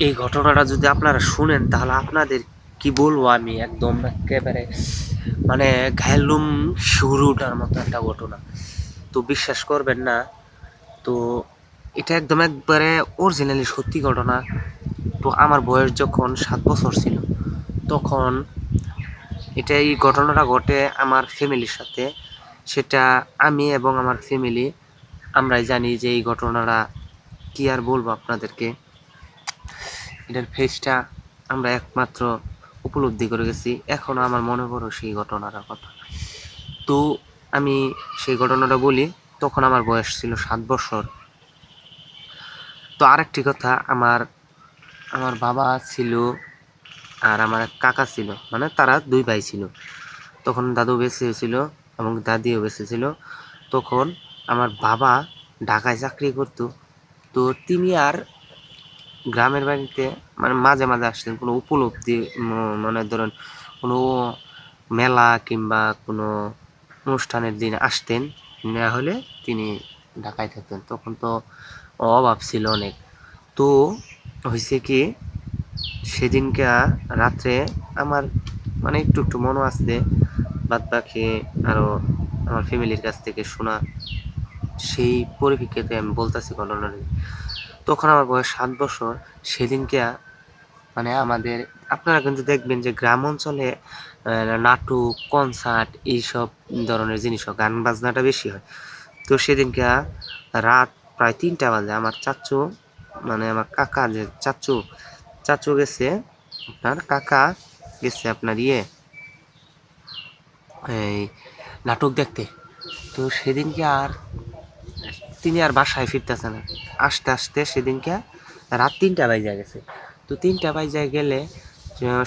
এই ঘটনাটা যদি আপনারা শুনেন তাহলে আপনাদের কি বলবো, আমি একদম একেবারে মানে ঘায়লুম শুরুটার মতো একটা ঘটনা। তো বিশ্বাস করবেন না, তো এটা একদম একবারে অরিজিনালি সত্যি ঘটনা। তো আমার বয়স যখন 7 বছর ছিল তখন এই ঘটনাটা ঘটে আমার ফ্যামিলির সাথে। সেটা আমি এবং আমার ফ্যামিলি আমরাই জানি যে এই ঘটনাটা কি আর বলবো আপনাদেরকে। এটার ফেসটা আমরা একমাত্র উপলব্ধি করে গেছি, এখনো আমার মনে পড়ে সেই ঘটনাটার কথা। তো আমি সেই ঘটনাটা বলি, তখন আমার বয়স ছিল 7 বছর। তো আরেকটি কথা, আমার আমার বাবা ছিল আর আমার এক কাকা ছিল, মানে তারা 2 ভাই ছিল। তখন দাদু বেঁচে ছিল এবং দাদিও বেঁচে ছিল। তখন আমার বাবা ঢাকায় চাকরি করতো। তো তিনি আর গ্রামের বাড়িতে মানে মাঝে মাঝে আসতেন কোনো উপলব্ধি, মানে ধরেন কোনো মেলা কিংবা কোনো অনুষ্ঠানের দিন আসতেন, না হলে তিনি ঢাকায় থাকতেন। তখন তো অভাব ছিল অনেক। তো হয়েছে কি, সেদিনকে রাত্রে আমার মানে একটু একটু মনে আসছে, বাদ বাকি আরও আমার ফ্যামিলির কাছ থেকে শোনা, সেই পরিপ্রেক্ষিতে আমি বলতেছি ঘটনাটি। তখন আমার বয়স 7 বছর। সেদিনকে মানে আমাদের, আপনারা কিন্তু দেখবেন যে গ্রাম অঞ্চলে নাটক, কনসার্ট এইসব ধরনের জিনিস হয়, গান বাজনাটা বেশি হয়। তো সেদিনকে রাত প্রায় 3টা বাজে, আমার চাচু মানে আমার কাকা যে চাচু গেছে, আপনার কাকা গেছে আপনার এই নাটক দেখতে। তো সেদিনকে আর তিনি আর বাসায় ফিরতেছে না, আস্তে আস্তে সেদিনকে রাত 3টা বাজে গেছে। তো 3টা বাজে গেলে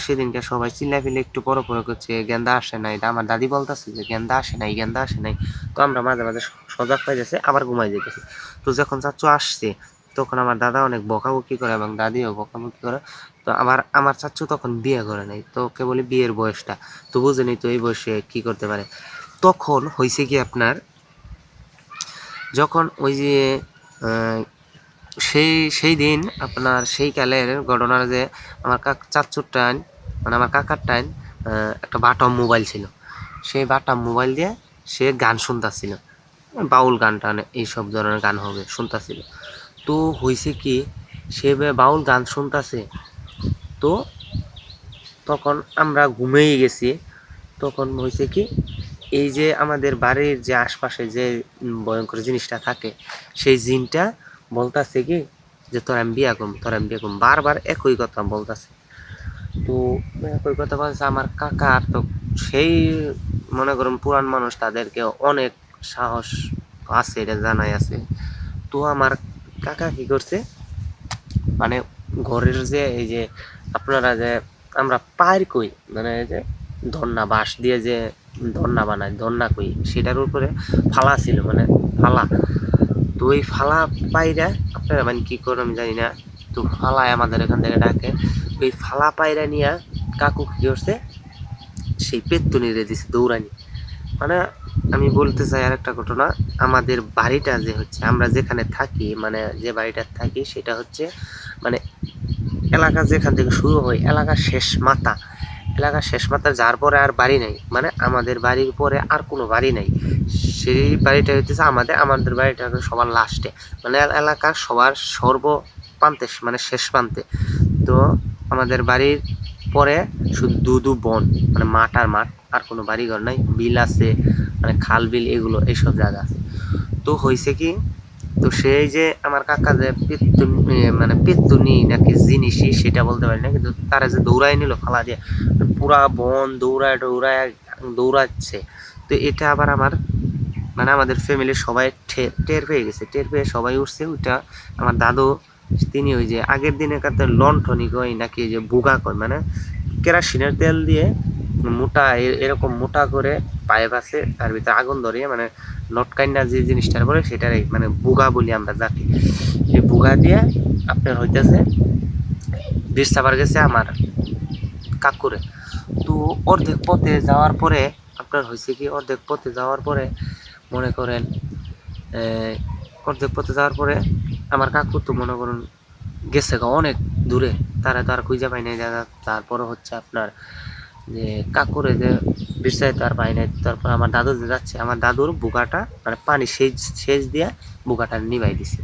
সেদিনকে সবাই চিল্লাফিল্লি একটু পরে করছে, গেন্দা আসে নাই। আমার দাদি বলতেছে যে গেন্দা আসে নাই, গেন্দা আসে নাই। তো আমরা মাঝে মাঝে সজাগ হয়ে যাচ্ছে, আবার ঘুমাই যেতেছি। তো যখন চাচু আসছে তখন আমার দাদা অনেক বকাবকি করে এবং দাদিও বকাবকি করে। তো আমার চাচু তখন বিয়ে করে নাই, তো কেবলই বিয়ের বয়সটা, তো বুঝেনি তো এই বয়সে কি করতে পারে। তখন হয়েছে কি আপনার, যখন ওই যে সেই দিন আপনার সেই কালের ঘটনার যে আমার চাচ্চুর টাইম মানে আমার কাকার টাইম একটা বাটম মোবাইল ছিল। সেই বাটম মোবাইল দিয়ে সে গান শুনতেছিল, বাউল গান টান এইসব ধরনের গান হবে শুনতেছিল। তো হয়েছে কি, সে বাউল গান শুনতেছে। তো তখন আমরা ঘুমিয়ে গেছি। তখন হয়েছে কি, এই যে আমাদের বাড়ির যে আশপাশে যে ভয়ঙ্কর জিনিসটা থাকে, সেই জিনটা বলতাছে কি যে তোর আমি বিয়া করবো, তোর আমি বিয়া করবো, বারবার একই কথা বলতাছে। তো একই কথা বলছে আমার কাকা। তো সেই মনে করুন পুরান মানুষ, তাদেরকে অনেক সাহস আছে, এটা জানাই আছে। তো আমার কাকা কি করছে, মানে ঘরের যে এই যে আপনারা যে আমরা পায়ের কই মানে যে ধন্না বাঁশ দিয়ে যে ধন্না বানায়, ধন্না কই, সেটার উপরে ফালা ছিল, মানে ফালা। তো ওই ফালা পায়রা আপনারা মানে কি করে আমি জানি না, তো ফালায় আমাদের এখান থেকে ডাকে। ওই ফালা পায়রা নিয়ে কাকু কি করছে, সেই পেত্তুনিরে দিছে দৌড়ানি। মানে আমি বলতে চাই আর একটা ঘটনা, আমাদের বাড়িটা যে হচ্ছে আমরা যেখানে থাকি, মানে যে বাড়িটা থাকি সেটা হচ্ছে মানে এলাকা যেখান থেকে শুরু হয় এলাকার শেষ মাথা, এলাকার শেষ মাথা, যার পরে আর বাড়ি নাই, মানে আমাদের বাড়ির পরে আর কোনো বাড়ি নাই। সেই বাড়িটা হইতেছে আমাদের বাড়িটা সবার লাস্টে, মানে এলাকার সবার সর্ব প্রান্তে, মানে শেষ প্রান্তে। তো আমাদের বাড়ির পরে শুধু দুধু বন, মানে মাঠ আর মাঠ, আর কোনো বাড়িঘর নাই। বিল আছে, মানে খাল বিল এগুলো এইসব জায়গা আছে। তো হয়েছে কি, তো সেই যে আমার কাকা যে মানে পেত্তুনি নাকি জিনিসই সেটা বলতে পারি না, কিন্তু তারা যে দৌড়াই নিল ফালা দিয়ে, পুরা বন দৌড়ায় দৌড়ায় দৌড়াচ্ছে। তো এটা আবার আমার মানে আমাদের ফ্যামিলির সবাই টের পেয়ে গেছে, টের পেয়ে সবাই উঠছে। ওইটা আমার দাদু, তিনি ওই যে আগের দিনে কাতে লন্ঠনি কয় নাকি যে বুগা কয়, মানে কেরাসিনের তেল দিয়ে মোটা এরকম মোটা করে পাইপ আছে, তার ভিতরে আগুন ধরিয়ে মানে লটকাইনা যে জিনিসটার পরে সেটার মানে বুগা বলি আমরা যাকে, এই বুগা দিয়ে আপনার হইতেছে বিষ চাপার গেছে আমার কাকুরে। তো অর্ধেক পথে যাওয়ার পরে আপনার হয়েছে কি, অর্ধেক পথে যাওয়ার পরে মনে করেন অর্ধেক পথে যাওয়ার পরে আমার কাকু তো মনে করুন গেছে গা অনেক দূরে, তারা তো আর খুঁজে পাই নাই দাদা। তারপরে হচ্ছে আপনার যে কাকুরে যে বিরসাইতে তো আর পাই নাই। তারপর আমার দাদু যে যাচ্ছে, আমার দাদুর বুকাটা মানে পানি সেচ সেচ দিয়ে বুকাটা নিভাই দিছে,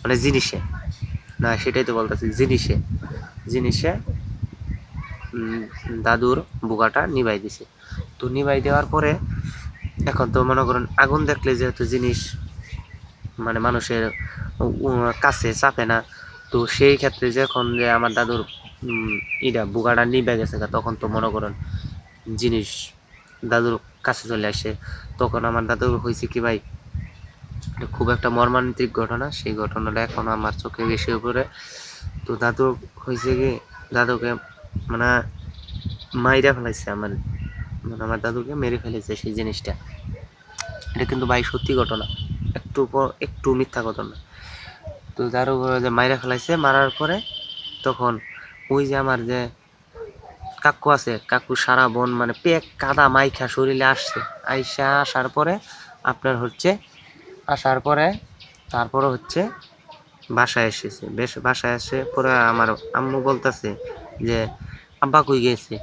মানে জিনিসে, না সেটাই তো বলতেছি, জিনিসে জিনিসে দাদুর বুকাটা নিভাই দিছে। তো নিভাই দেওয়ার পরে এখন তো মনে করেন আগুন দেখলে যেহেতু জিনিস মানে মানুষের কাছে চাপে না, তো সেই ক্ষেত্রে যখন যে আমার দাদুর ইটা বুকাটা নিভে গেছে, তখন তো মনে করেন জিনিস দাদুর কাছে চলে আসে। তখন আমার দাদুর হয়েছে কি ভাই, খুব একটা মর্মান্তিক ঘটনা, সেই ঘটনাটা এখন আমার চোখে বেশি উপরে। তো দাদু হয়েছে কি, দাদুকে মানে মাইরা ফেলাইছে, আমার মানে আমার দাদুকে মেরে ফেলেছে সেই জিনিসটা। এটা কিন্তু ভাই সত্যি ঘটনা, একটু মিথ্যা ঘটনা। তো দাদু যে মাইরা ফেলাইছে, মারার পরে তখন ওই যে আমার যে কাকু আছে, কাকু সারা বন মানে পেক কাদা মাইখা শরীরে আসছে, আসার পরে আপনার হচ্ছে আসার পরে তারপরে হচ্ছে বাসায় এসেছে। বেশ বাসায় এসে পরে আমার আম্মু বলতেছে যে আব্বা কই গেছে,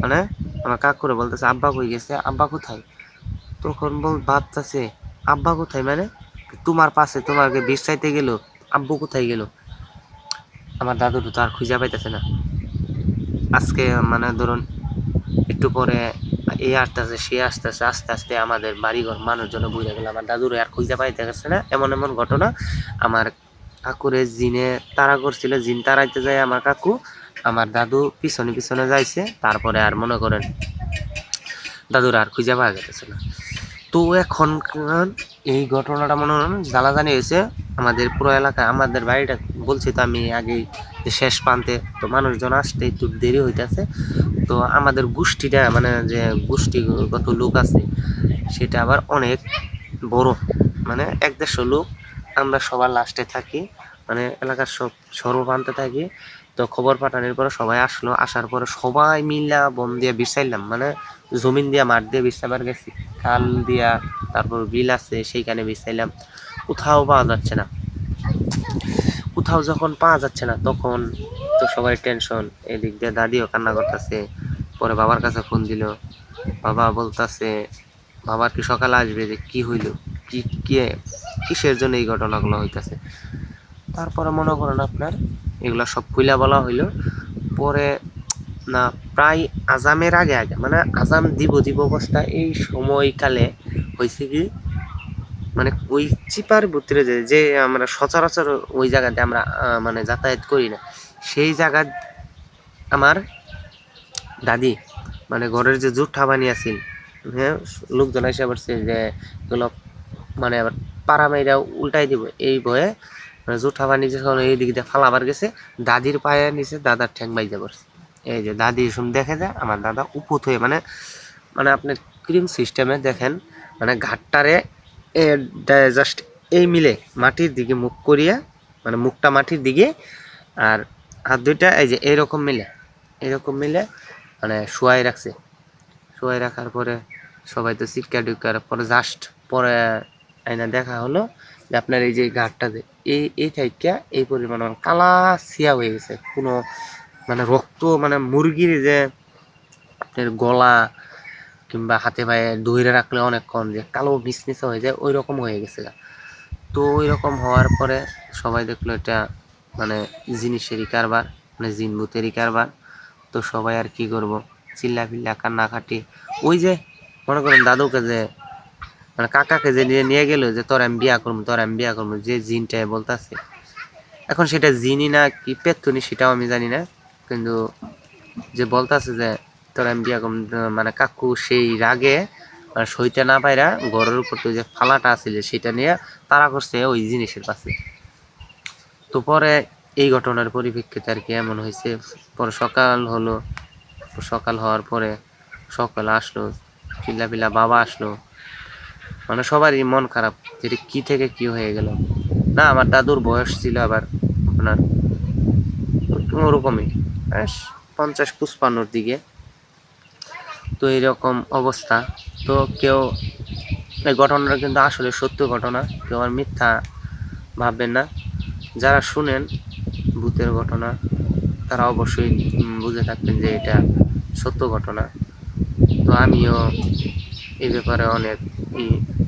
মানে আমার কাকুরে বলতেছে আব্বা কই গেছে, আব্বা কোথায়? তখন ভাবতেছে আব্বা কোথায় মানে তোমার পাশে তোমাকে বিষ চাইতে গেল, আব্বু কোথায় গেল? আমার দাদু তো আর খুঁজে পাইতেছে না। আজকে মানে ধরুন একটু পরে এ আসতেছে, সে আসতেছে, আস্তে আস্তে আমাদের বাড়িঘর মানুষজন বুঝে গেল, আমার দাদুরে আর খুঁজে পাইতে গেছে না। এমন এমন ঘটনা। আমার কাকুরে জিনে তাড়া করছিল, জিন তাড়াইতে যায় আমার কাকু, আমার দাদু পিছনে পিছনে যাইছে, তারপরে আর মনে করেন দাদুর আর খুঁজে পাওয়া যেতেছে না। তো এখন এই ঘটনাটা মনে হয় জানাজানি হয়েছে আমাদের পুরো এলাকায়। আমাদের বাড়িটা বলছি তো আমি আগেই যে শেষ প্রান্তে, তো মানুষজন আসতে একটু দেরি হইতেছে। তো আমাদের গোষ্ঠীটা মানে যে গোষ্ঠীগত লোক আছে সেটা আবার অনেক বড়, মানে 1-150 লোক। আমরা সবার লাস্টে থাকি, মানে এলাকার সব সর্বপ্রান্তে থাকি। তো খবর পাঠানোর পরে সবাই আসলো, আসার পরে সবাই মিলা বন দিয়ে বিছাইলাম, মানে জমিন দিয়া মাঠ দিয়ে বিছাবার গেছি, খাল দিয়া, তারপর বিল আছে সেইখানে বিছাইলাম। কোথাও পাওয়া যাচ্ছে না। কোথাও যখন পাওয়া যাচ্ছে না তখন তো সবাই টেনশন, এদিক দিয়ে দাদিও কান্না করতেছে। পরে বাবার কাছে ফোন দিল, বাবা বলতেছে বাবার কি সকালে আসবে, যে কি হইল, কি কিসের জন্য এই ঘটনাগুলো হইতেছে। তারপরে মনে করেন আপনার এগুলা সব খুইলা বলা হইলো। পরে না প্রায় আজামের আগে আগে মানে আজাম দিব অবস্থা এই সময়কালে হয়েছে কি, মানে ওই চিপার ভিতরে যে আমরা সচরাচর ওই জায়গাতে আমরা মানে যাতায়াত করি না, সেই জায়গা আমার দাদি মানে ঘরের যে জুঠা বানিয়েছিল, হ্যাঁ লোকজন এসে পড়ছে যে এগুলো মানে আবার পাড়া মাইরা উল্টাই দিব এই ভয়ে, মানে জুঠা বানিয়ে যখন এই দিক দিয়ে ফালাবার গেছে, দাদির পায়ে নিচে দাদার ঠ্যাং বাইজা পড়ছে। এই যে দাদি শুন দেখে যায় আমার দাদা উপুত হয়ে মানে মানে আপনার ক্রিম সিস্টেমে দেখেন, মানে ঘাটটারে জাস্ট এই মিলে মাটির দিকে মুখ করিয়া, মানে মুখটা মাটির দিকে আর হাত দুইটা এই যে এইরকম মিলে মানে শোয়াই রাখছে। শোয়াই রাখার পরে সবাই তো চিৎকার টিৎকার পরে জাস্ট পরে আইনা দেখা হলো যে আপনার এই যে ঘাটটা যে এই থাইকা এই পরিমাণ কালা ছিয়া হয়ে গেছে, কোনো মানে রক্ত মানে মুরগির যে আপনার গলা কিংবা হাতে পায়ে ধরে রাখলে অনেকক্ষণ যে কালো মিসমিসা হয়ে যায় ওই রকম হয়ে গেছে। তো ওই রকম হওয়ার পরে সবাই দেখলো এটা মানে জিনিসেরই কারবার, মানে জিন ভূতেরই কারবার। তো সবাই আর কি করব, চিল্লা পিল্লা কান্নাকাটি। ওই যে মনে করেন দাদুকে যে মানে কাকাকে যে নিয়ে গেল যে তোর আমি বিয়া করবো, যে জিনটাই বলতেছে, এখন সেটা জিনই না কি পেত্তুনি সেটাও আমি জানি না, কিন্তু যে বলতেছে যে তোর আমি বিয়া করবো, মানে কাকু সেই রাগে মানে সইতে না পাইরা ঘরের উপর তো যে ফালাটা আছিল সেটা নিয়ে তাড়া করছে ওই জিনিসের কাছে। তো পরে এই ঘটনার পরিপ্রেক্ষিতে আর কি এমন হয়েছে। পরে সকাল হলো, সকাল হওয়ার পরে সকালে আসলো চিল্লা বাবা আসলো, মানে সবারই মন খারাপ যেটা কি থেকে কি হয়ে গেল। না আমার দাদুর বয়স ছিল আবার আপনার ওরকমই 50-55 দিকে। তো এইরকম অবস্থা। তো কেউ এই ঘটনাটা কিন্তু আসলে সত্য ঘটনা, কেউ আর মিথ্যা ভাববেন না। যারা শুনেন ভূতের ঘটনা, তারা অবশ্যই বুঝে থাকতেন যে এটা সত্য ঘটনা। তো আমিও এই ব্যাপারে অনেক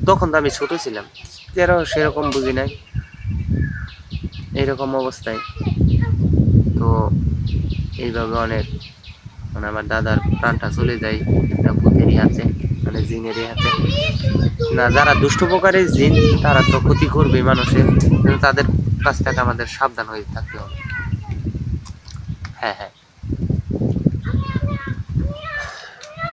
তখন তো আমি ছোট ছিলাম, সেরকম বুঝি নাই এইরকম অবস্থায়। তো এইভাবে অনেক মানে আমার দাদার প্রাণটা চলে যায় একটা ভূতেরই হাতে, মানে জিনেরই হাতে। না, যারা দুষ্ট প্রকারের জিন তারা তো ক্ষতি করবে মানুষের, কিন্তু তাদের কাছ থেকে আমাদের সাবধান হয়ে থাকতে হবে। হ্যাঁ হ্যাঁ।